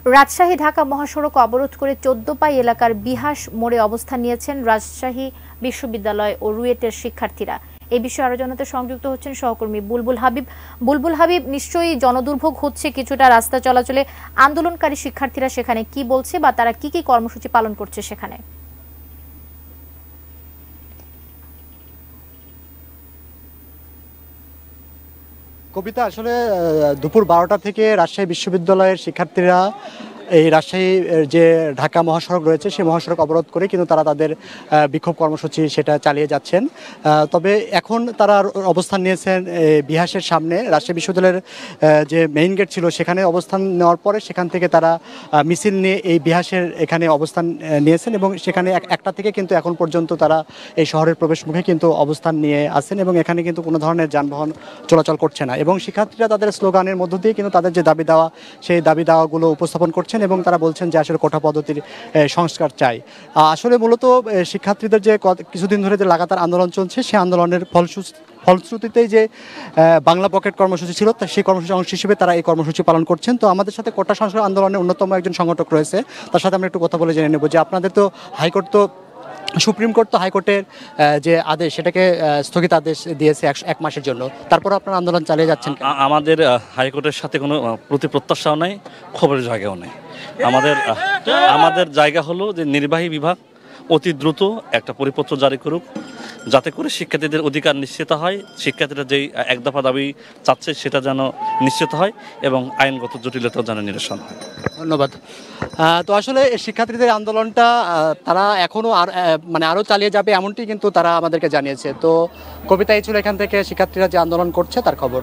রাজশাহী ঢাকা মহাসড়ক অবরোধ করে ১৪ এলাকার বিহাস মোড়ে অবস্থান নিয়েছেন রাজশাহী বিশ্ববিদ্যালয় ও রুয়েটের শিক্ষার্থীরা। এই বিষয়ে আরো জানাতে সংযুক্ত হচ্ছেন সহকর্মী বুলবুল হাবিব। বুলবুল হাবিব, নিশ্চয়ই জনদুর্ভোগ হচ্ছে কিছুটা রাস্তা চলাচলে, আন্দোলনকারী শিক্ষার্থীরা সেখানে কি বলছে বা তারা কি কি কর্মসূচি পালন করছে সেখানে? কবিতা, আসলে দুপুর 12টা থেকে রাজশাহী বিশ্ববিদ্যালয়ের শিক্ষার্থীরা এই রাজশাহী যে ঢাকা মহাসড়ক রয়েছে সেই মহাসড়ক অবরোধ করে কিন্তু তারা তাদের বিক্ষোভ কর্মসূচি সেটা চালিয়ে যাচ্ছেন। তবে এখন তারা অবস্থান নিয়েছেন বিহাসের সামনে। রাজশাহী বিশ্ববিদ্যালয়ের যে মেইন গেট ছিল সেখানে অবস্থান নেওয়ার পরে সেখান থেকে তারা মিছিল নিয়ে এই বিহাসের এখানে অবস্থান নিয়েছেন এবং সেখানে একটা থেকে কিন্তু এখন পর্যন্ত তারা এই শহরের প্রবেশ মুখে কিন্তু অবস্থান নিয়ে আছেন এবং এখানে কিন্তু কোনো ধরনের যানবাহন চলাচল করছে না এবং শিক্ষার্থীরা তাদের স্লোগানের মধ্য দিয়ে কিন্তু তাদের যে দাবি দেওয়া সেই দাবি দেওয়াগুলো উপস্থাপন করছেন এবং তারা বলছেন যে আসলে কোটা পদ্ধতির সংস্কার চাই। আসলে মূলত শিক্ষার্থীদের যে কিছুদিন ধরে যে লাগাতার আন্দোলন চলছে সেই আন্দোলনের ফলশ্রুতিতেই যে বাংলা পকেট কর্মসূচি ছিল সেই কর্মসূচির অংশ হিসেবে তারা এই কর্মসূচি পালন করছেন। তো আমাদের সাথে কোটা সংস্কার আন্দোলনের অন্যতম একজন সংগঠক রয়েছে, তার সাথে আমরা একটু কথা বলে জেনে নেব যে আপনাদের তো হাইকোর্ট তো সুপ্রিম কোর্ট তো হাইকোর্টের যে আদেশ সেটাকে স্থগিত আদেশ দিয়েছে 1 মাসের জন্য, তারপর আপনারা আন্দোলন চালিয়ে যাচ্ছেন। আমাদের হাইকোর্টের সাথে কোনো প্রত্যাশাও নাই, খবরের জায়গাও নেই। আমাদের জায়গা হলো যে নির্বাহী বিভাগ অতি দ্রুত একটা পরিপত্র জারি করুক, যাতে করে শিক্ষার্থীদের অধিকার নিশ্চিত হয়, শিক্ষার্থীরা যেই এক দফা দাবি চাচ্ছে সেটা যেন নিশ্চিত হয় এবং আইনগত জটিলতা যেন নিরসন হয়। ধন্যবাদ। তো আসলে শিক্ষার্থীদের আন্দোলনটা তারা এখনও আরও চালিয়ে যাবে এমনটি কিন্তু তারা আমাদেরকে জানিয়েছে। তো কবিতা, এই ছিল এখান থেকে শিক্ষার্থীরা যে আন্দোলন করছে তার খবর।